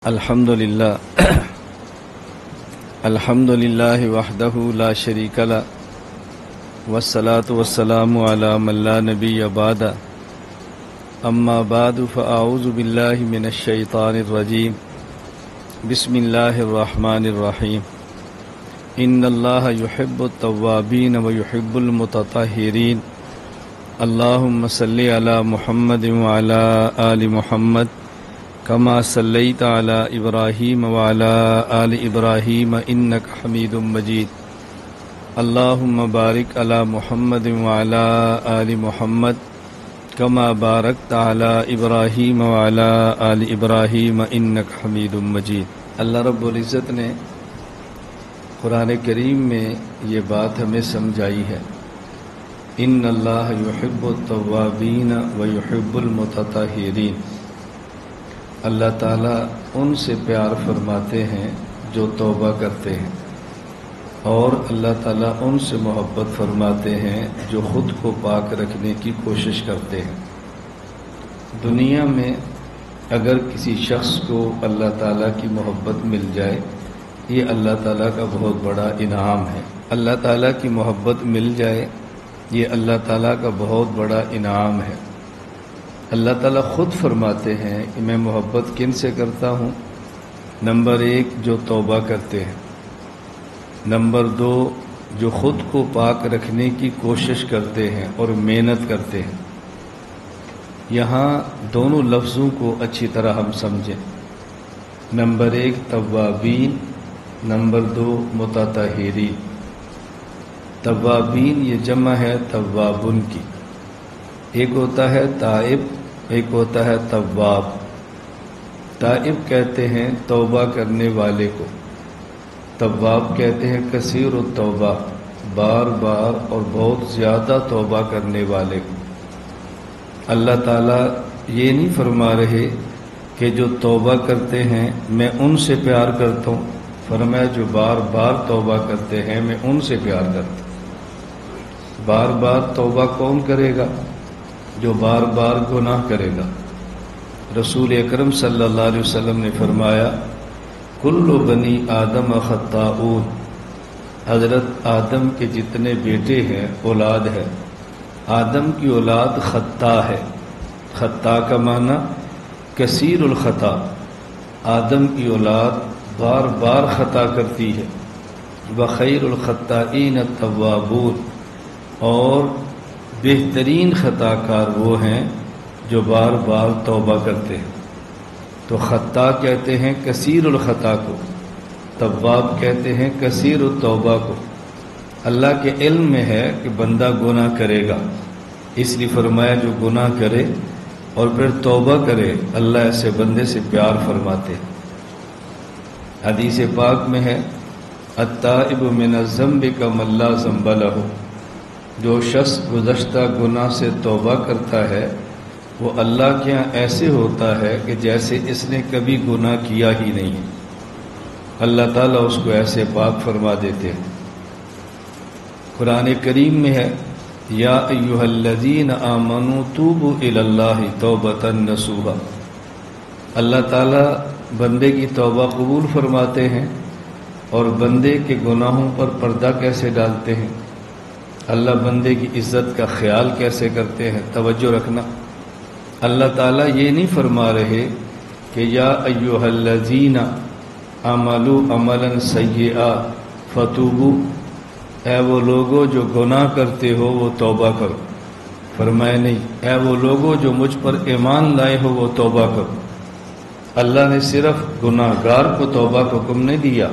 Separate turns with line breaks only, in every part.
الحمد للہ وحدہ لا شریک لہ والصلاة والسلام علی من لا نبی بعد اما بعد فاعوذ باللہ من الشیطان الرجیم بسم اللہ الرحمن الرحیم ان اللہ یحب التوابین ویحب المتطہرین اللہم صلی علی محمد وعلی آل محمد كما صليت على إبراهيم وعلى آل إبراهيم إنك حميد مجيد اللهم بارك على محمد وعلى آل محمد كما باركت على إبراهيم وعلى آل إبراهيم إنك حميد مجيد۔ اللہ رب العزت نے قرآن کریم میں یہ بات ہمیں سمجھائی ہے، ان اللہ یحب التوابین ویحب المتطہرین۔ اللہ تعالیٰ ان سے پیار فرماتے ہیں جو توبہ کرتے ہیں، اور اللہ تعالیٰ ان سے محبت فرماتے ہیں جو خود کو پاک رکھنے کی کوشش کرتے ہیں۔ دنیا میں اگر کسی شخص کو اللہ تعالیٰ کی محبت مل جائے، یہ اللہ تعالیٰ کا بہت بڑا انعام ہے۔ اللہ تعالیٰ کی محبت مل جائے، یہ اللہ تعالیٰ کا بہت بڑا انعام ہے۔ اللہ تعالیٰ خود فرماتے ہیں کہ میں محبت کن سے کرتا ہوں؟ نمبر 1 جو توبہ کرتے ہیں، نمبر 2 جو خود کو پاک رکھنے کی کوشش کرتے ہیں اور محنت کرتے ہیں۔ یہاں دونوں لفظوں کو اچھی طرح ہم سمجھیں۔ Number 1 توابین، number 2 متطہرین۔ توابین یہ جمع ہے توابن کی، ایک ہوتا ہے تائب، ایک ہوتا ہے تواب۔ تائب کہتے ہیں توبہ کرنے والے کو، تواب کہتے ہیں کثیر التوبہ، بار بار اور بہت زیادہ توبہ کرنے والے کو۔ اللہ تعالیٰ یہ نہیں فرما رہے کہ جو توبہ کرتے ہیں میں ان سے پیار کرتا ہوں، فرمایا جو بار بار توبہ کرتے ہیں میں ان سے پیار کرتا ہوں۔ بار بار توبہ کون کرے گا؟ جو بار بار گناہ کرے گا۔ رسول اکرم صلی اللہ علیہ وسلم نے فرمایا کل بنی آدم خطاؤون، حضرت آدم کے جتنے بیٹے ہیں، اولاد ہے، آدم کی اولاد خطا ہے۔ خطا کا معنی کثیر الخطا، آدم کی اولاد بار بار خطا کرتی ہے۔ وخیر الخطائین التوابون، اور بہترین خطا کار وہ ہیں جو بار بار توبہ کرتے ہیں۔ تو خطا کہتے ہیں کثیر الخطا کو، تواب کہتے ہیں کثیر التوبہ کو۔ اللہ کے علم میں ہے کہ بندہ گناہ کرے گا، اس لیے فرمایا جو گناہ کرے اور پھر توبہ کرے، اللہ ایسے بندے سے پیار فرماتے ہیں۔ حدیث پاک میں ہے التائب من الذنب کمن لا ذنب لہ، جو شخص گزشتہ گناہ سے توبہ کرتا ہے وہ اللہ کے ہاں ایسے ہوتا ہے کہ جیسے اس نے کبھی گناہ کیا ہی نہیں ہے۔ اللہ تعالیٰ اس کو ایسے پاک فرما دیتے ہیں۔ قرآن کریم میں ہے یا ایھا الذین آمنوا توبوا الی اللہ توبۃ نصوحا۔ اللہ تعالیٰ بندے کی توبہ قبول فرماتے ہیں، اور بندے کے گناہوں پر پردہ کیسے ڈالتے ہیں، اللہ بندے کی عزت کا خیال کیسے کرتے ہیں۔ توجہ رکھنا، اللہ تعالیٰ یہ نہیں فرما رہے کہ یا ایھا الذین عملوا عملا سیئا فتوبوا، اے وہ لوگوں جو گناہ کرتے ہو وہ توبہ کرو۔ فرمایا نہیں، اے وہ لوگوں جو مجھ پر ایمان لائے ہو وہ توبہ کرو۔ اللہ نے صرف گناہ گار کو توبہ کا حکم نہیں دیا،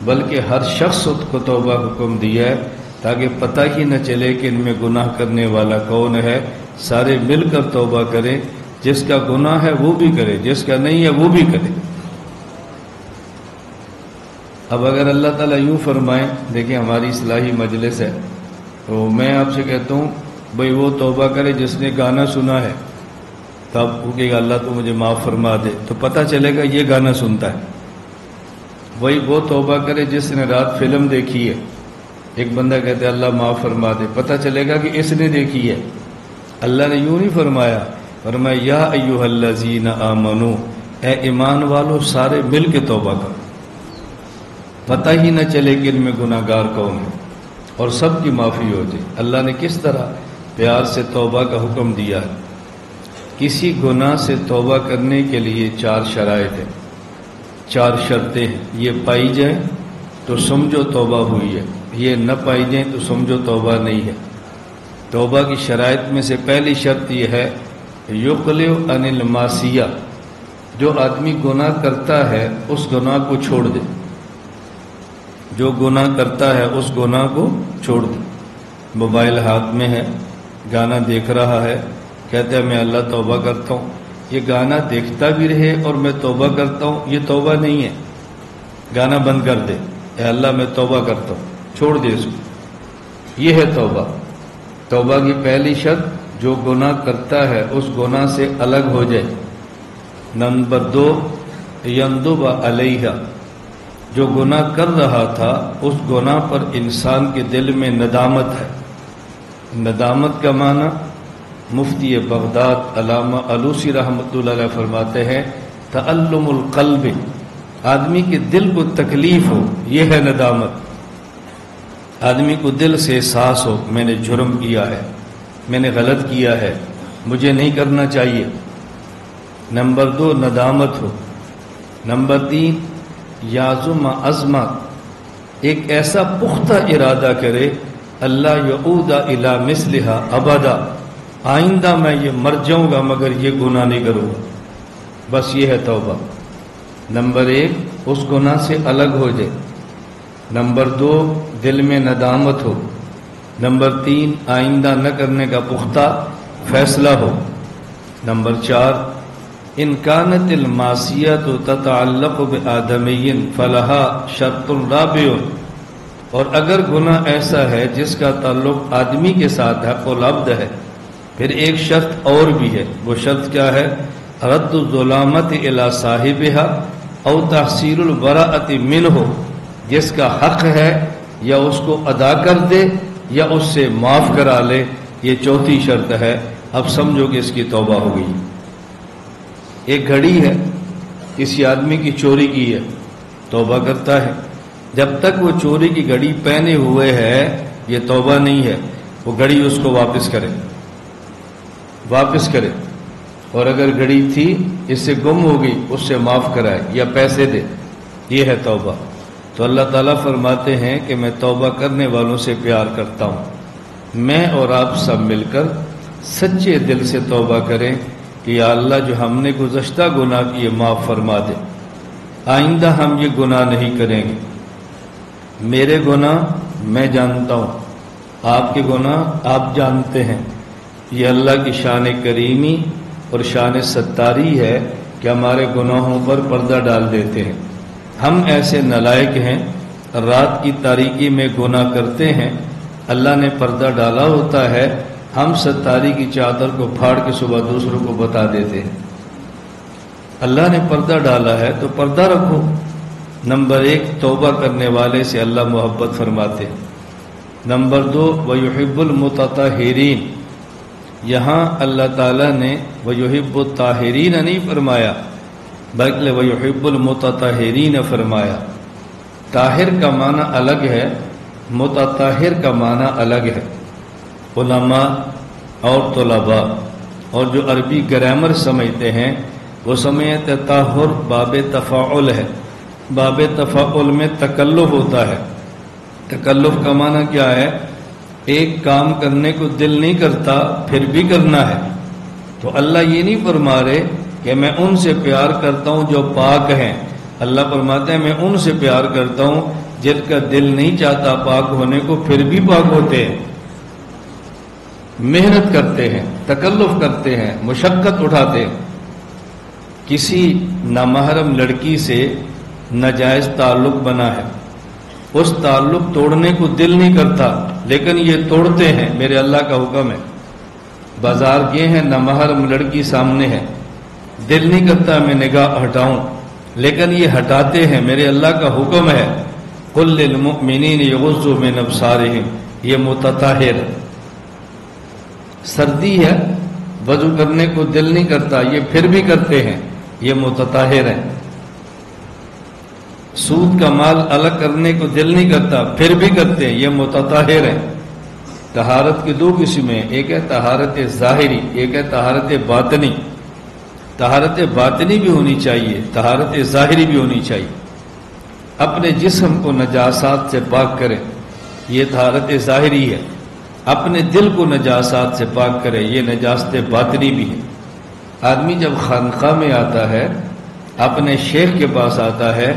بلکہ ہر شخص کو توبہ کا حکم دیا ہے، تاکہ پتہ ہی نہ چلے کہ ان میں گناہ کرنے والا کون ہے۔ سارے مل کر توبہ کریں، جس کا گناہ ہے وہ بھی کرے، جس کا نہیں ہے وہ بھی کرے۔ اب اگر اللہ تعالیٰ یوں فرمائیں، دیکھیں ہماری اصلاحی مجلس ہے، تو میں آپ سے کہتا ہوں بھئی وہ توبہ کرے جس نے گانا سنا ہے، تب کہے گا اللہ تو مجھے معاف فرما دے، تو پتہ چلے گا یہ گانا سنتا ہے۔ وہی وہ توبہ کرے جس نے رات فلم دیکھی ہے، ایک بندہ کہتے ہے اللہ معاف فرما دے، پتہ چلے گا کہ اس نے دیکھی ہے۔ اللہ نے یوں نہیں فرمایا، فرمایا یا ایھا الذین آمنو، اے ایمان والو سارے مل کے توبہ کرو، پتہ ہی نہ چلے کہ ان میں گناہ گار کون ہے، اور سب کی معافی ہو جائے۔ اللہ نے کس طرح پیار سے توبہ کا حکم دیا ہے۔ کسی گناہ سے توبہ کرنے کے لیے 4 شرائط ہیں، 4 شرطیں ہیں۔ یہ پائی جائیں تو سمجھو توبہ ہوئی ہے، یہ نہ پائی جائیں تو سمجھو توبہ نہیں ہے۔ توبہ کی شرائط میں سے پہلی شرط یہ ہے یقلع عن المعصیہ، جو آدمی گناہ کرتا ہے اس گناہ کو چھوڑ دے، جو گناہ کرتا ہے اس گناہ کو چھوڑ دے۔ موبائل ہاتھ میں ہے، گانا دیکھ رہا ہے، کہتا ہے میں اللہ توبہ کرتا ہوں، یہ گانا دیکھتا بھی رہے اور میں توبہ کرتا ہوں، یہ توبہ نہیں ہے۔ گانا بند کر دے، اے اللہ میں توبہ کرتا ہوں، چھوڑ دے اس کو، یہ ہے توبہ۔ توبہ کی پہلی شرط جو گناہ کرتا ہے اس گناہ سے الگ ہو جائے۔ نمبر 2 یندب علیہ، جو گناہ کر رہا تھا اس گناہ پر انسان کے دل میں ندامت ہے۔ ندامت کا معنی مفتی بغداد علامہ علوسی رحمۃ اللہ علیہ فرماتے ہیں تعلم القلب، آدمی کے دل کو تکلیف ہو، یہ ہے ندامت۔ آدمی کو دل سے احساس ہو میں نے جرم کیا ہے، میں نے غلط کیا ہے، مجھے نہیں کرنا چاہیے۔ نمبر 2 ندامت ہو۔ نمبر 3 یعزم عزمہ، ایک ایسا پختہ ارادہ کرے اللہ یعود الی مثلہا ابدا، آئندہ میں یہ مر جاؤں گا مگر یہ گناہ نہیں کروں گا، بس یہ ہے توبہ۔ نمبر 1 اس گناہ سے الگ ہو جائے۔ نمبر 2 دل میں ندامت ہو۔ نمبر 3 آئندہ نہ کرنے کا پختہ فیصلہ ہو۔ نمبر 4 ان کانت المعصیۃ تتعلق بآدمی فلہا شرط رابع، اور اگر گناہ ایسا ہے جس کا تعلق آدمی کے ساتھ حق العبد ہے، پھر ایک شرط اور بھی ہے۔ وہ شرط کیا ہے؟ رد الظلامت الی صاحبہا او تحصیل البراءۃ منہ، جس کا حق ہے یا اس کو ادا کر دے یا اس سے معاف کرا لے، یہ 4تھی شرط ہے۔ اب سمجھو کہ اس کی توبہ ہو گئی۔ ایک گھڑی ہے، کسی آدمی کی چوری کی ہے، توبہ کرتا ہے، جب تک وہ چوری کی گھڑی پہنے ہوئے ہے یہ توبہ نہیں ہے، وہ گھڑی اس کو واپس کرے، اور اگر گھڑی تھی اس سے گم ہو گئی اس سے معاف کرائے یا پیسے دے، یہ ہے توبہ۔ تو اللہ تعالیٰ فرماتے ہیں کہ میں توبہ کرنے والوں سے پیار کرتا ہوں۔ میں اور آپ سب مل کر سچے دل سے توبہ کریں کہ یا اللہ جو ہم نے گزشتہ گناہ کیے معاف فرما دے، آئندہ ہم یہ گناہ نہیں کریں گے۔ میرے گناہ میں جانتا ہوں، آپ کے گناہ آپ جانتے ہیں۔ یہ اللہ کی شان کریمی اور شان ستاری ہے کہ ہمارے گناہوں پر پردہ ڈال دیتے ہیں۔ ہم ایسے نالائق ہیں، رات کی تاریکی میں گناہ کرتے ہیں، اللہ نے پردہ ڈالا ہوتا ہے، ہم ستاری کی چادر کو پھاڑ کے صبح دوسروں کو بتا دیتے ہیں۔ اللہ نے پردہ ڈالا ہے تو پردہ رکھو۔ نمبر 1 توبہ کرنے والے سے اللہ محبت فرماتے ہیں۔ نمبر 2 وَيُحِبُّ الْمُتَطَہِّرِينَ، یہاں اللہ تعالیٰ نے وَيُحِبُّ الطَّاہِرِينَ نہیں فرمایا بلکہ وَيُحِبُّ الْمُتَطَہِّرِينَ فرمایا۔ طاہر کا معنی الگ ہے، متطہر کا معنی الگ ہے۔ علماء اور طلباء اور جو عربی گرامر سمجھتے ہیں وہ سمجھتے طہر باب تفاعل ہے، باب تفاعل میں تکلف ہوتا ہے۔ تکلف کا معنی کیا ہے؟ ایک کام کرنے کو دل نہیں کرتا پھر بھی کرنا ہے۔ تو اللہ یہ نہیں فرما رہے کہ میں ان سے پیار کرتا ہوں جو پاک ہیں، اللہ فرماتے ہیں میں ان سے پیار کرتا ہوں جن کا دل نہیں چاہتا پاک ہونے کو پھر بھی پاک ہوتے ہیں، محنت کرتے ہیں، تکلف کرتے ہیں، مشقت اٹھاتے ہیں۔ کسی نامحرم لڑکی سے ناجائز تعلق بنا ہے، اس تعلق توڑنے کو دل نہیں کرتا لیکن یہ توڑتے ہیں، میرے اللہ کا حکم ہے۔ بازار گئے ہیں، نامحرم لڑکی سامنے ہے، دل نہیں کرتا میں نگاہ ہٹاؤں لیکن یہ ہٹاتے ہیں، میرے اللہ کا حکم ہے قُلْ لِلْمُؤْمِنِينَ يَغُضُّوا مِنْ أَبْصَارِهِمْ، یہ متطہر۔ سردی ہے، وضو کرنے کو دل نہیں کرتا، یہ پھر بھی کرتے ہیں، یہ متطہر ہیں. سود کا مال الگ کرنے کو دل نہیں کرتا پھر بھی کرتے ہیں، یہ متطہر ہیں. طہارت کی دو قسمیں، ایک ہے طہارت ظاہری، ایک ہے طہارت باطنی. طہارت باطنی بھی ہونی چاہیے، طہارت ظاہری بھی ہونی چاہیے. اپنے جسم کو نجاسات سے پاک کرے، یہ طہارت ظاہری ہے. اپنے دل کو نجاسات سے پاک کرے، یہ نجاست باطنی بھی ہے. آدمی جب خانقاہ میں آتا ہے، اپنے شیخ کے پاس آتا ہے،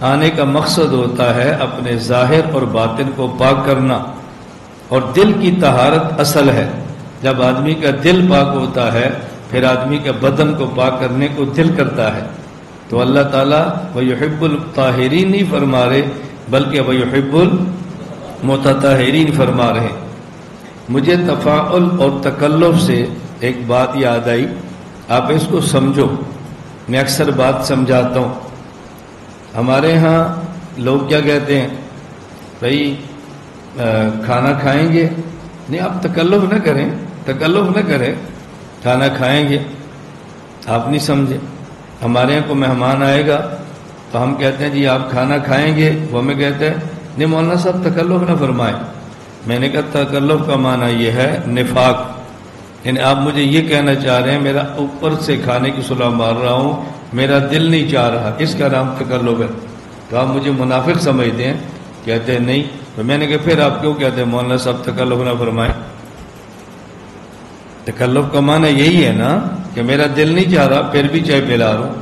آنے کا مقصد ہوتا ہے اپنے ظاہر اور باطن کو پاک کرنا. اور دل کی طہارت اصل ہے. جب آدمی کا دل پاک ہوتا ہے پھر آدمی کے بدن کو پاک کرنے کو دل کرتا ہے. تو اللہ تعالیٰ وَيُحِبُّ الطاہرین نہیں فرما رہے بلکہ وَيُحِبُّ المتطہرین فرما رہے. مجھے تفاعل اور تکلف سے ایک بات یاد آئی، آپ اس کو سمجھو. میں اکثر بات سمجھاتا ہوں. ہمارے ہاں لوگ کیا کہتے ہیں، بھائی کھانا کھائیں گے؟ نہیں، آپ تکلف نہ کریں، تکلف نہ کریں، کھانا کھائیں گے. آپ نہیں سمجھے. ہمارے یہاں کو مہمان آئے گا تو ہم کہتے ہیں جی آپ کھانا کھائیں گے، وہ ہمیں کہتے ہیں نہیں مولانا صاحب تکلف نہ فرمائیں. میں نے کہا تکلف کا معنی یہ ہے نفاق، یعنی آپ مجھے یہ کہنا چاہ رہے ہیں میرا اوپر سے کھانے کی صلاح مار رہا ہوں، میرا دل نہیں چاہ رہا، اس کا نام تکلف ہے. تو آپ مجھے منافق سمجھتے ہیں؟ کہتے ہیں نہیں. تو میں نے کہا پھر آپ کیوں کہتے ہیں مولانا صاحب تکلف نہ فرمائیں؟ تکلف کا معنی یہی ہے نا کہ میرا دل نہیں چاہ رہا پھر بھی چائے پلا رہا ہوں،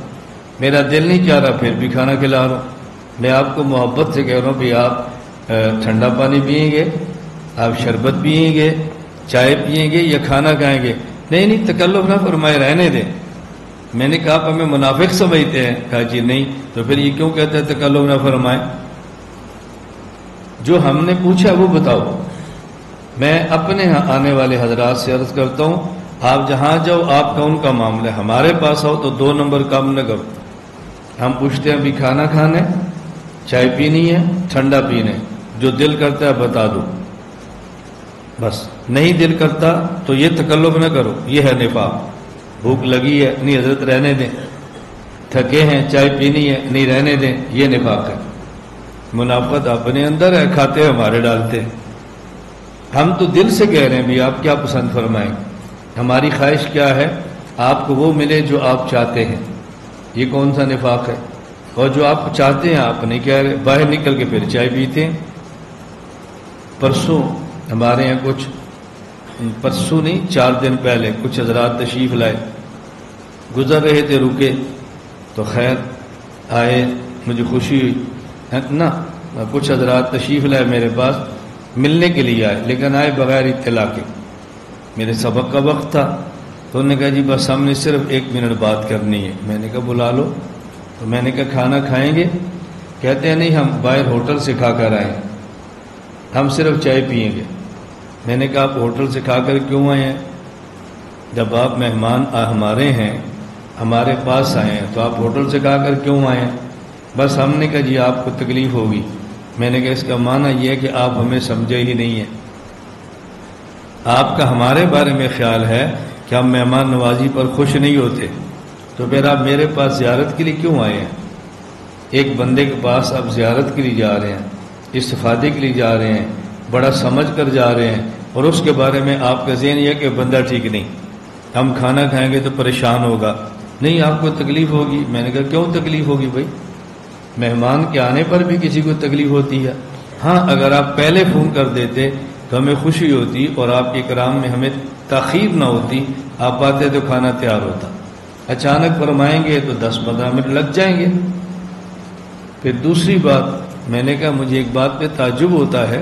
میرا دل نہیں چاہ رہا پھر بھی کھانا کھلا رہا ہوں. میں آپ کو محبت سے کہہ رہا ہوں بھی آپ ٹھنڈا پانی پئیں گے، آپ شربت پئیں گے، چائے پئیں گے یا کھانا کھائیں گے؟ نہیں تکلف نہ فرمائے، رہنے دیں. میں نے کہا آپ ہمیں منافق سمجھتے ہیں؟ کہا جی نہیں. تو پھر یہ کیوں کہتے ہیں تکلف نہ فرمائیں؟ جو ہم نے پوچھا وہ بتاؤ. میں اپنے ہاں آنے والے حضرات سے عرض کرتا ہوں آپ جہاں جاؤ آپ کا ان کا معاملہ ہے، ہمارے پاس آؤ تو 2 نمبر کام نہ کرو. ہم پوچھتے ہیں ابھی کھانا کھانا ہے، چائے پینی ہے، ٹھنڈا پینا ہے، جو دل کرتا ہے بتا دو. بس نہیں دل کرتا تو یہ تکلف نہ کرو، یہ ہے نفاق. بھوک لگی ہے، نہیں حضرت رہنے دیں. تھکے ہیں، چائے پینی ہے، نہیں رہنے دیں، یہ نفاق ہے. منافقت اپنے اندر ہے، کھاتے ہمارے ڈالتے ہیں. ہم تو دل سے کہہ رہے ہیں بھی آپ کیا پسند فرمائیں، ہماری خواہش کیا ہے آپ کو وہ ملے جو آپ چاہتے ہیں. یہ کون سا نفاق ہے؟ اور جو آپ چاہتے ہیں آپ نہیں کہہ رہے، باہر نکل کے پھر چائے پیتے ہیں. پرسوں ہمارے یہاں کچھ، پرسوں نہیں 4 دن پہلے کچھ حضرات تشریف لائے، گزر رہے تھے، رکے تو خیر آئے، مجھے خوشی ہوئی نا. کچھ حضرات تشریف لائے میرے پاس ملنے کے لیے آئے، لیکن آئے بغیر اطلاع کے. میرے سبق کا وقت تھا تو انہوں نے کہا جی بس ہم نے صرف 1 منٹ بات کرنی ہے. میں نے کہا بلا لو. تو میں نے کہا کھانا کھائیں گے؟ کہتے ہیں نہیں ہم باہر ہوٹل سے کھا کر آئے، ہم صرف چائے پئیں گے. میں نے کہا آپ ہوٹل سے کھا کر کیوں آئے ہیں؟ جب آپ مہمان ہمارے ہیں، ہمارے پاس آئے ہیں تو آپ ہوٹل سے کھا کر کیوں آئے ہیں؟ بس ہم نے کہا جی آپ کو تکلیف ہوگی. میں نے کہا اس کا معنی یہ ہے کہ آپ ہمیں سمجھے ہی نہیں ہیں. آپ کا ہمارے بارے میں خیال ہے کہ ہم مہمان نوازی پر خوش نہیں ہوتے، تو پھر آپ میرے پاس زیارت کے لیے کیوں آئے ہیں؟ ایک بندے کے پاس آپ زیارت کے لیے جا رہے ہیں، استفادے کے لیے جا رہے ہیں، بڑا سمجھ کر جا رہے ہیں، اور اس کے بارے میں آپ کا ذہن یہ کہ بندہ ٹھیک نہیں، ہم کھانا کھائیں گے تو پریشان ہوگا، نہیں آپ کو تکلیف ہوگی. میں نے کہا کیوں تکلیف ہوگی بھائی؟ مہمان کے آنے پر بھی کسی کو تکلیف ہوتی ہے. ہاں اگر آپ پہلے فون کر دیتے تو ہمیں خوشی ہوتی اور آپ کے کرام میں ہمیں تاخیر نہ ہوتی، آپ آتے تو کھانا تیار ہوتا. اچانک فرمائیں گے تو 10-15 منٹ لگ جائیں گے. پھر دوسری بات میں نے کہا مجھے ایک بات پہ تعجب ہوتا ہے،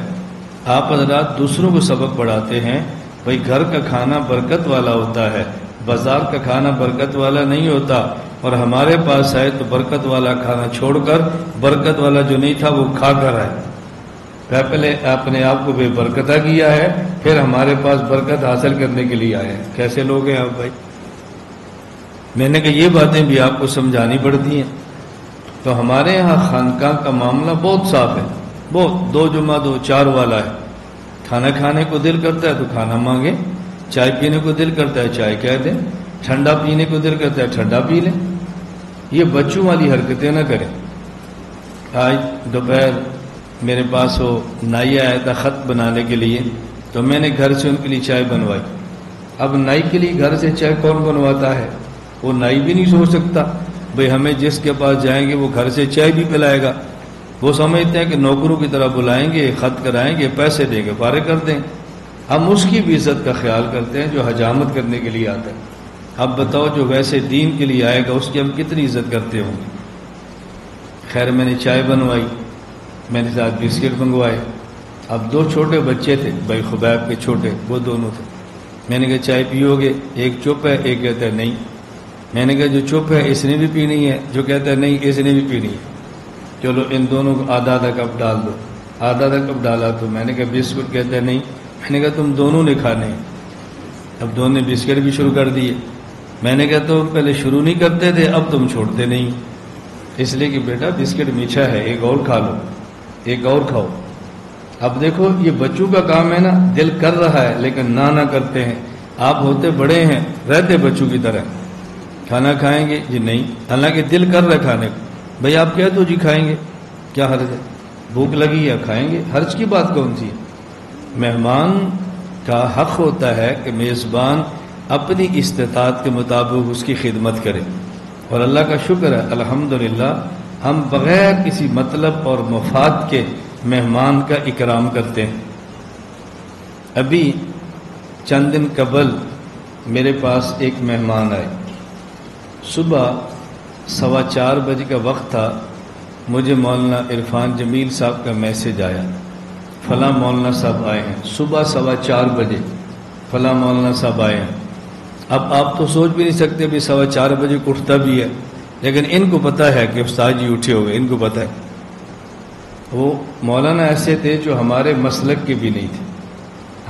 آپ حضرات دوسروں کو سبق پڑھاتے ہیں بھائی گھر کا کھانا برکت والا ہوتا ہے، بازار کا کھانا برکت والا نہیں ہوتا، اور ہمارے پاس آئے تو برکت والا کھانا چھوڑ کر برکت والا جو نہیں تھا وہ کھا کر آئے. پہلے اپنے آپ کو بے برکتہ کیا ہے، پھر ہمارے پاس برکت حاصل کرنے کے لیے آئے ہیں. کیسے لوگ ہیں آپ بھائی؟ میں نے کہا یہ باتیں بھی آپ کو سمجھانی پڑتی ہیں. تو ہمارے یہاں خانقاہ کا معاملہ بہت صاف ہے، بہت 2 جمعہ 2 4 والا ہے. کھانا کھانے کو دل کرتا ہے تو کھانا مانگے، چائے پینے کو دل کرتا ہے چائے کہہ دیں، ٹھنڈا پینے کو دل کرتا ہے ٹھنڈا پی لیں. یہ بچوں والی حرکتیں نہ کریں۔ آج دوپہر میرے پاس وہ نائی آیا تھا خط بنانے کے لیے، تو میں نے گھر سے ان کے لیے چائے بنوائی۔ اب نائی کے لیے گھر سے چائے کون بنواتا ہے؟ وہ نائی بھی نہیں سوچ سکتا بھئی ہمیں جس کے پاس جائیں گے وہ گھر سے چائے بھی پلائے گا۔ وہ سمجھتے ہیں کہ نوکروں کی طرح بلائیں گے، خط کرائیں گے، پیسے دیں گے، فارغ کر دیں۔ ہم اس کی بھی عزت کا خیال کرتے ہیں جو حجامت کرنے کے لیے آتا ہے۔ اب بتاؤ جو ویسے دین کے لیے آئے گا اس کی ہم کتنی عزت کرتے ہوں گے۔ خیر میں نے چائے بنوائی، میں نے ساتھ بسکٹ منگوائے۔ اب دو چھوٹے بچے تھے، بھائی خبیب کے چھوٹے، وہ دونوں تھے۔ میں نے کہا چائے پیو گے؟ ایک چپ ہے، ایک کہتا ہے نہیں۔ میں نے کہا جو چپ ہے اس نے بھی پینی ہے، جو کہتا ہے نہیں اس نے بھی پینی ہے۔ چلو ان دونوں کو آدھا آدھا کپ ڈال دو۔ آدھا آدھا کپ ڈالا تو میں نے کہا بسکٹ، کہتا ہے نہیں۔ میں نے کہا تم دونوں نے کھانے ہیں۔ اب دونوں نے بسکٹ بھی شروع کر دیے۔ میں نے کہا تم پہلے شروع نہیں کرتے تھے، اب تم چھوڑتے نہیں، اس لیے کہ بیٹا بسکٹ میٹھا ہے، ایک اور کھا لو، ایک اور کھاؤ۔ اب دیکھو یہ بچوں کا کام ہے نا، دل کر رہا ہے لیکن نہ کرتے ہیں۔ آپ ہوتے بڑے ہیں، رہتے بچوں کی طرح، کھانا کھائیں گے جی نہیں، حالانکہ دل کر رہا کھانے کو۔ بھئی آپ کہہ دو جی کھائیں گے، کیا حرج ہے؟ بھوک لگی ہے کھائیں گے، حرج کی بات کون سی ہے؟ مہمان کا حق ہوتا ہے کہ میزبان اپنی استطاعت کے مطابق اس کی خدمت کرے، اور اللہ کا شکر ہے الحمدللہ ہم بغیر کسی مطلب اور مفاد کے مہمان کا اکرام کرتے ہیں۔ ابھی چند دن قبل میرے پاس ایک مہمان آئے، صبح 4:15 بجے کا وقت تھا، مجھے مولانا عرفان جمیل صاحب کا میسج آیا، فلاں مولانا صاحب آئے ہیں۔ صبح 4:15 بجے فلاں مولانا صاحب آئے ہیں۔ اب آپ تو سوچ بھی نہیں سکتے بھی 4:15 بجے اٹھتا بھی ہے، لیکن ان کو پتہ ہے کہ استاد جی اٹھے ہوئے، ان کو پتہ ہے۔ وہ مولانا ایسے تھے جو ہمارے مسلک کے بھی نہیں تھے،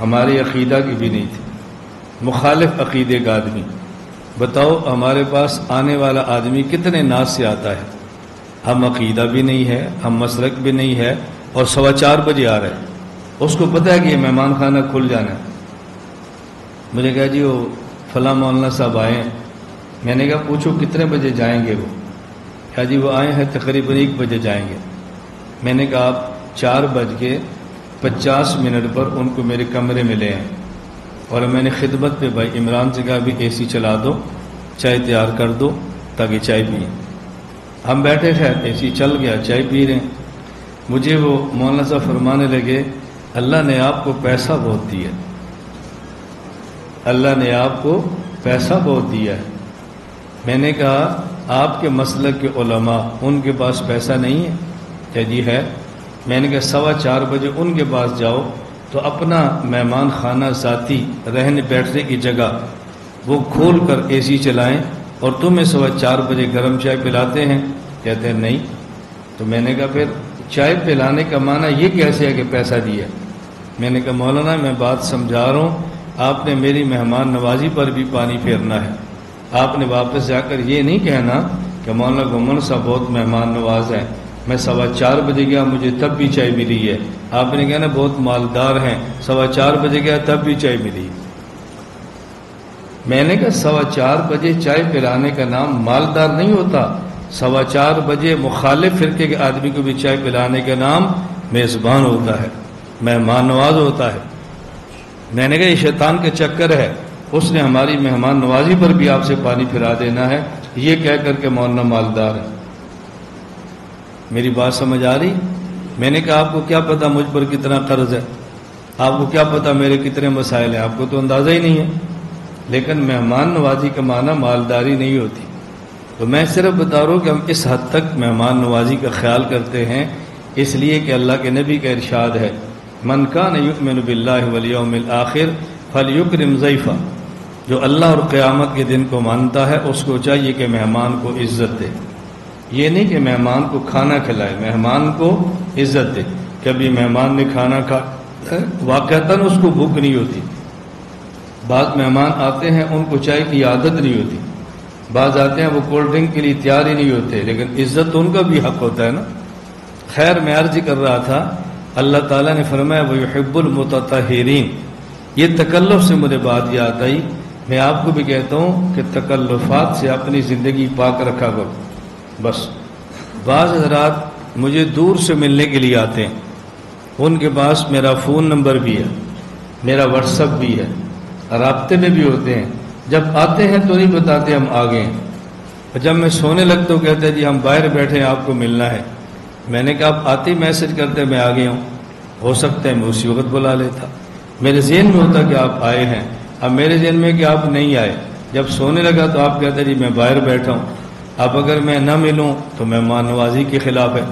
ہمارے عقیدہ کے بھی نہیں تھے، مخالف عقیدے کا آدمی۔ بتاؤ ہمارے پاس آنے والا آدمی کتنے ناز سے آتا ہے، ہم عقیدہ بھی نہیں ہے، ہم مسلک بھی نہیں ہے، اور 4:15 بجے آ رہا ہے۔ اس کو پتہ ہے کہ یہ مہمان خانہ کھل جانا ہے۔ مجھے کہا جی وہ فلاں مولانا صاحب آئے ہیں۔ میں نے کہا پوچھو کتنے بجے جائیں گے وہ؟ کہا جی وہ آئے ہیں تقریباً 1 بجے جائیں گے۔ میں نے کہا آپ 4:50 پر ان کو میرے کمرے میں لے آئیں، اور میں نے خدمت پہ بھائی عمران سے کہا بھی اے سی چلا دو، چائے تیار کر دو تاکہ چائے پئیں۔ ہم بیٹھے تھے، اے سی چل گیا، چائے پی رہے ہیں۔ مجھے وہ مولانا صاحب فرمانے لگے اللہ نے آپ کو پیسہ بہت دیا، اللہ نے آپ کو پیسہ بہت دیا ہے۔ میں نے کہا آپ کے مسلک کے علماء ان کے پاس پیسہ نہیں ہے؟ کہ جی ہے۔ میں نے کہا 4:15 بجے ان کے پاس جاؤ تو اپنا مہمان خانہ ذاتی رہنے بیٹھنے کی جگہ وہ کھول کر اے سی چلائیں، اور تمہیں 4:15 بجے گرم چائے پلاتے ہیں؟ کہتے ہیں نہیں۔ تو میں نے کہا پھر چائے پلانے کا معنی یہ کیسے ہے کہ پیسہ دیا؟ میں نے کہا مولانا میں بات سمجھا رہا ہوں، آپ نے میری مہمان نوازی پر بھی پانی پھیرنا ہے۔ آپ نے واپس جا کر یہ نہیں کہنا کہ مولانا گمن صاحب بہت مہمان نواز ہیں، میں 4:15 بجے گیا مجھے تب بھی چائے ملی ہے۔ آپ نے کہنا بہت مالدار ہیں، 4:15 بجے گیا تب بھی چائے ملی۔ میں نے کہا 4:15 بجے چائے پلانے کا نام مالدار نہیں ہوتا، 4:15 بجے مخالف فرقے کے آدمی کو بھی چائے پلانے کا نام میزبان ہوتا ہے، مہمان نواز ہوتا ہے۔ میں نے کہا یہ شیطان کا چکر ہے، اس نے ہماری مہمان نوازی پر بھی آپ سے پانی پھرا دینا ہے، یہ کہہ کر کے مولانا مالدار ہے۔ میری بات سمجھ آ رہی؟ میں نے کہا آپ کو کیا پتا مجھ پر کتنا قرض ہے، آپ کو کیا پتا میرے کتنے مسائل ہیں، آپ کو تو اندازہ ہی نہیں ہے۔ لیکن مہمان نوازی کا معنی مالداری نہیں ہوتی۔ تو میں صرف بتا رہا ہوں کہ ہم اس حد تک مہمان نوازی کا خیال کرتے ہیں، اس لیے کہ اللہ کے نبی کا ارشاد ہے من کان یؤمن باللہ والیوم الآخر فلیکرم ضیفہ، جو اللہ اور قیامت کے دن کو مانتا ہے اس کو چاہیے کہ مہمان کو عزت دے۔ یہ نہیں کہ مہمان کو کھانا کھلائے، مہمان کو عزت دے۔ کبھی مہمان نے کھانا کھا واقعتاً اس کو بھوک نہیں ہوتی، بعض مہمان آتے ہیں ان کو چائے کی عادت نہیں ہوتی، بعض آتے ہیں وہ کولڈ ڈرنک کے لیے تیار ہی نہیں ہوتے، لیکن عزت تو ان کا بھی حق ہوتا ہے نا۔ خیر میں عرض کر رہا تھا اللہ تعالیٰ نے فرمایا وَيُحِبُّ الْمُتَطَهِّرِينَ، یہ تکلف سے مجھے بات یاد آئی۔ میں آپ کو بھی کہتا ہوں کہ تکلفات سے اپنی زندگی پاک رکھا کرو، بس بعض حضرات مجھے دور سے ملنے کے لیے آتے ہیں، ان کے پاس میرا فون نمبر بھی ہے، میرا واٹس ایپ بھی ہے، رابطے میں بھی ہوتے ہیں، جب آتے ہیں تو نہیں بتاتے ہم آ گئے ہیں، اور جب میں سونے لگتا ہوں کہتے ہیں جی ہم باہر بیٹھے ہیں آپ کو ملنا ہے۔ میں نے کہا آپ آتے ہی میسج کرتے میں آ گیا ہوں، ہو سکتا ہے میں اسی وقت بلا لیتا، میرے ذہن میں ہوتا کہ آپ آئے ہیں، اب میرے ذہن میں کہ آپ نہیں آئے، جب سونے لگا تو آپ کہتے جی میں باہر بیٹھا ہوں۔ اب اگر میں نہ ملوں تو مہمان نوازی کے خلاف ہے،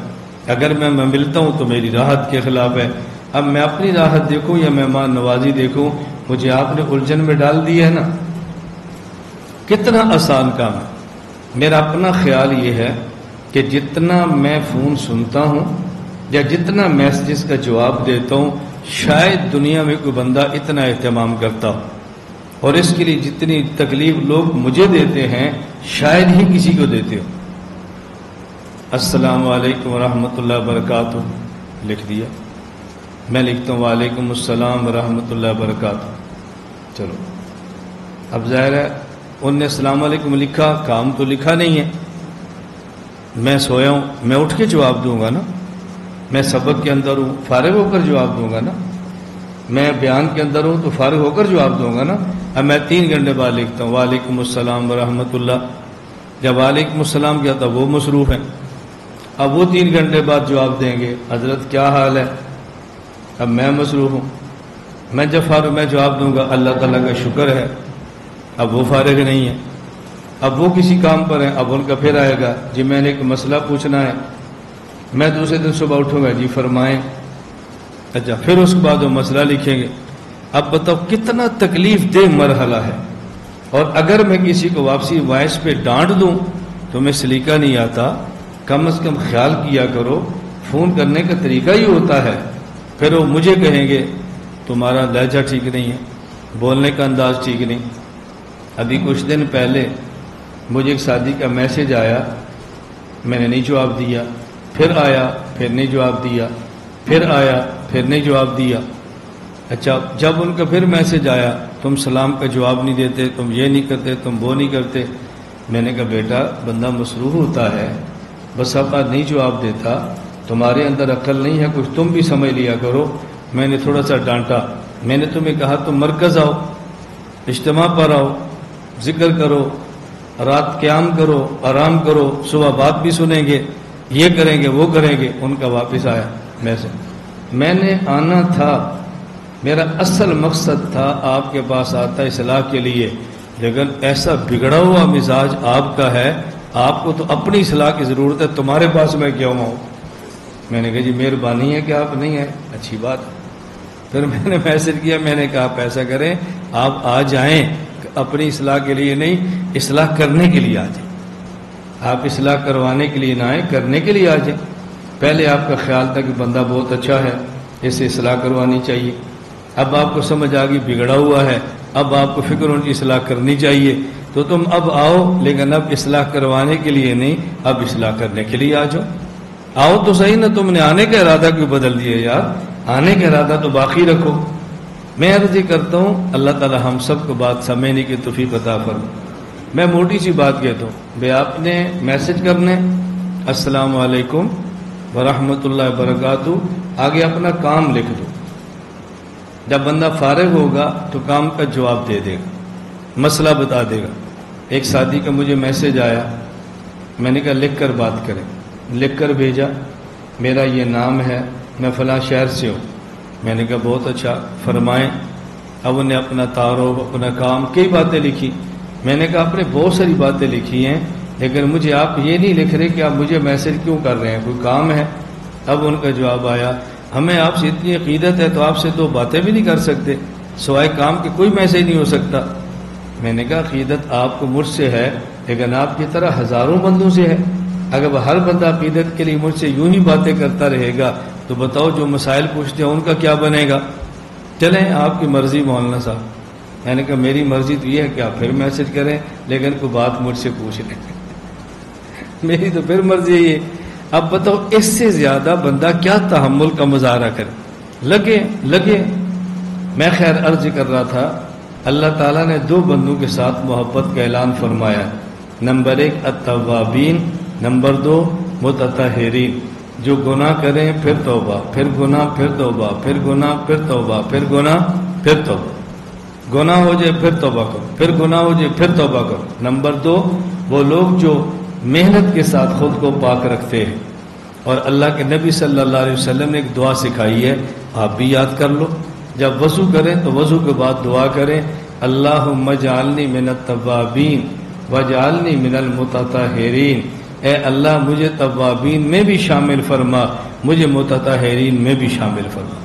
اگر میں ملتا ہوں تو میری راحت کے خلاف ہے۔ اب میں اپنی راحت دیکھوں یا مہمان نوازی دیکھوں، مجھے آپ نے الجھن میں ڈال دی ہے نا۔ کتنا آسان کام ہے۔ میرا اپنا خیال یہ ہے کہ جتنا میں فون سنتا ہوں یا جتنا میسجز کا جواب دیتا ہوں، شاید دنیا میں کوئی بندہ اتنا اہتمام کرتا ہو، اور اس کے لیے جتنی تکلیف لوگ مجھے دیتے ہیں شاید ہی کسی کو دیتے ہو۔ السلام علیکم ورحمۃ اللہ وبرکاتہ لکھ دیا، میں لکھتا ہوں وعلیکم السلام ورحمۃ اللہ وبرکاتہ۔ چلو اب ظاہر ہے ان نے السلام علیکم لکھا، کام تو لکھا نہیں ہے، میں سویا ہوں، میں اٹھ کے جواب دوں گا نا، میں سبق کے اندر ہوں فارغ ہو کر جواب دوں گا نا، میں بیان کے اندر ہوں تو فارغ ہو کر جواب دوں گا نا۔ اب میں 3 گھنٹے بعد لکھتا ہوں وعلیکم السلام ورحمۃ اللہ، جب وعلیکم السلام کیا تھا وہ مصروف ہیں، اب وہ 3 گھنٹے بعد جواب دیں گے حضرت کیا حال ہے، اب میں مصروف ہوں، میں جب فارغ میں جواب دوں گا اللہ تعالیٰ کا شکر ہے، اب وہ فارغ نہیں ہے، اب وہ کسی کام پر ہیں، اب ان کا پھر آئے گا جی میں نے ایک مسئلہ پوچھنا ہے، میں دوسرے دن صبح اٹھوں گا جی فرمائیں، اچھا پھر اس کے بعد وہ مسئلہ لکھیں گے۔ اب بتاؤ کتنا تکلیف دہ مرحلہ ہے، اور اگر میں کسی کو واپسی وائس پہ ڈانٹ دوں تو میں سلیقہ نہیں آتا، کم از کم خیال کیا کرو، فون کرنے کا طریقہ ہی ہوتا ہے۔ پھر وہ مجھے کہیں گے تمہارا لہجہ ٹھیک نہیں ہے، بولنے کا انداز ٹھیک نہیں۔ ابھی کچھ دن پہلے مجھے ایک شادی کا میسج آیا، میں نے نہیں جواب دیا، پھر آیا پھر نہیں جواب دیا، پھر آیا پھر نہیں جواب دیا۔ اچھا جب ان کا پھر میسج آیا تم سلام کا جواب نہیں دیتے، تم یہ نہیں کرتے، تم وہ نہیں کرتے، میں نے کہا بیٹا بندہ مصروف ہوتا ہے، بس اب نہیں جواب دیتا، تمہارے اندر عقل نہیں ہے کچھ، تم بھی سمجھ لیا کرو۔ میں نے تھوڑا سا ڈانٹا، میں نے تمہیں کہا تم مرکز آؤ، اجتماع پر آؤ، ذکر کرو، رات قیام کرو، آرام کرو، صبح بات بھی سنیں گے، یہ کریں گے وہ کریں گے۔ ان کا واپس آیا میں نے آنا تھا، میرا اصل مقصد تھا آپ کے پاس آتا اصلاح کے لیے، لیکن ایسا بگڑا ہوا مزاج آپ کا ہے، آپ کو تو اپنی اصلاح کی ضرورت ہے، تمہارے پاس میں کیوں آؤں؟ میں نے کہا جی مہربانی ہے کہ آپ نہیں ہیں، اچھی بات۔ پھر میں نے میسج کیا، میں نے کہا آپ ایسا کریں آپ آ جائیں، اپنی اصلاح کے لیے نہیں، اصلاح کرنے کے لیے آ جائیں، آپ اصلاح کروانے کے لیے نہ آئیں، کرنے کے لیے آ جائیں۔ پہلے آپ کا خیال تھا کہ بندہ بہت اچھا ہے، اسے اصلاح کروانی چاہیے، اب آپ کو سمجھ آ گئی بگڑا ہوا ہے، اب آپ کو فکر ان کی اصلاح کرنی چاہیے، تو تم اب آؤ، لیکن اب اصلاح کروانے کے لیے نہیں، اب اصلاح کرنے کے لیے آ جاؤ۔ آؤ تو صحیح نا، تم نے آنے کا ارادہ کیوں بدل دیا یار؟ آنے کا ارادہ تو باقی رکھو۔ میں عرض کرتا ہوں اللہ تعالی ہم سب کو بات سمجھنے کی توفیق عطا فرمائے۔ میں موٹی سی بات کہتا ہوں، بھئی آپ نے میسج کرنے السلام علیکم ورحمۃ اللہ وبرکاتہ، آگے اپنا کام لکھ دو، جب بندہ فارغ ہوگا تو کام کا جواب دے دے گا، مسئلہ بتا دے گا۔ ایک ساتھی کا مجھے میسج آیا، میں نے کہا لکھ کر بات کریں، لکھ کر بھیجا، میرا یہ نام ہے، میں فلاں شہر سے ہوں۔ میں نے کہا بہت اچھا، فرمائیں۔ اب انہیں اپنا تعارف، اپنا کام، کئی باتیں لکھی۔ میں نے کہا آپ نے بہت ساری باتیں لکھی ہیں، لیکن مجھے آپ یہ نہیں لکھ رہے کہ آپ مجھے میسج کیوں کر رہے ہیں، کوئی کام ہے؟ اب ان کا جواب آیا، ہمیں آپ سے اتنی عقیدت ہے تو آپ سے 2 باتیں بھی نہیں کر سکتے، سوائے کام کے کوئی میسج نہیں ہو سکتا۔ میں نے کہا عقیدت آپ کو مجھ سے ہے، لیکن آپ کی طرح ہزاروں بندوں سے ہے، اگر ہر بندہ عقیدت کے لیے مجھ سے یوں ہی باتیں کرتا رہے گا تو بتاؤ جو مسائل پوچھتے ہیں ان کا کیا بنے گا؟ چلیں آپ کی مرضی مولانا صاحب۔ میں نے کہا میری مرضی تو یہ ہے کہ آپ پھر میسج کریں، لیکن کوئی بات مجھ سے پوچھ لیں، میری تو پھر مرضی ہے۔ اب بتاؤ اس سے زیادہ بندہ کیا تحمل کا مظاہرہ کرے؟ لگے۔ میں خیر عرض کر رہا تھا، اللہ تعالیٰ نے 2 بندوں کے ساتھ محبت کا اعلان فرمایا، نمبر 1 التوابین نمبر 2 متطہرین، جو گناہ کریں پھر توبہ، پھر گناہ، پھر توبہ، پھر گناہ، پھر توبہ، پھر گناہ، پھر توبہ، گناہ ہو جائے پھر توبہ کرو، پھر گناہ ہو جائے پھر توبہ کرو۔ نمبر 2 وہ لوگ جو محنت کے ساتھ خود کو پاک رکھتے ہیں، اور اللہ کے نبی صلی اللہ علیہ وسلم نے ایک دعا سکھائی ہے، آپ بھی یاد کر لو، جب وضو کریں تو وضو کے بعد دعا کریں، اللہم اجعلنی من التوابین واجعلنی من المتطہرین، اے اللہ مجھے توابین میں بھی شامل فرما، مجھے متطہرین میں بھی شامل فرما۔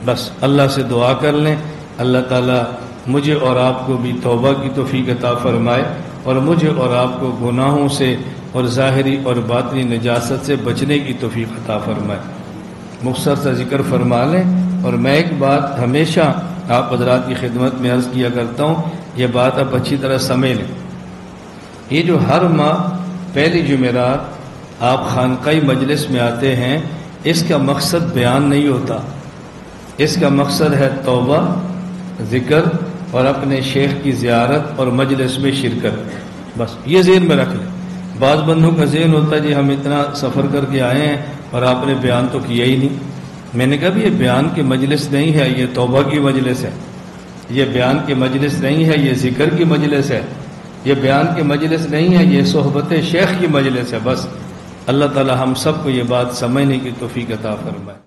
بس اللہ سے دعا کر لیں، اللہ تعالیٰ مجھے اور آپ کو بھی توبہ کی توفیق عطا فرمائے، اور مجھے اور آپ کو گناہوں سے اور ظاہری اور باطنی نجاست سے بچنے کی توفیق عطا فرمائے۔ مختصر سا ذکر فرما لیں، اور میں ایک بات ہمیشہ آپ حضرات کی خدمت میں عرض کیا کرتا ہوں، یہ بات آپ اچھی طرح سمجھ لیں، یہ جو ہر ماہ پہلی جمعرات آپ خانقاہی مجلس میں آتے ہیں، اس کا مقصد بیان نہیں ہوتا، اس کا مقصد ہے توبہ، ذکر اور اپنے شیخ کی زیارت اور مجلس میں شرکت۔ بس یہ ذہن میں رکھ لیں۔ بعض بندوں کا ذہن ہوتا ہے جی ہم اتنا سفر کر کے آئے ہیں اور آپ نے بیان تو کیا ہی نہیں۔ میں نے کہا بھی یہ بیان کی مجلس نہیں ہے، یہ توبہ کی مجلس ہے، یہ بیان کی مجلس نہیں ہے، یہ ذکر کی مجلس ہے، یہ بیان کی مجلس نہیں ہے، یہ صحبت شیخ کی مجلس ہے۔ بس اللہ تعالی ہم سب کو یہ بات سمجھنے کی توفیق عطا فرمائے۔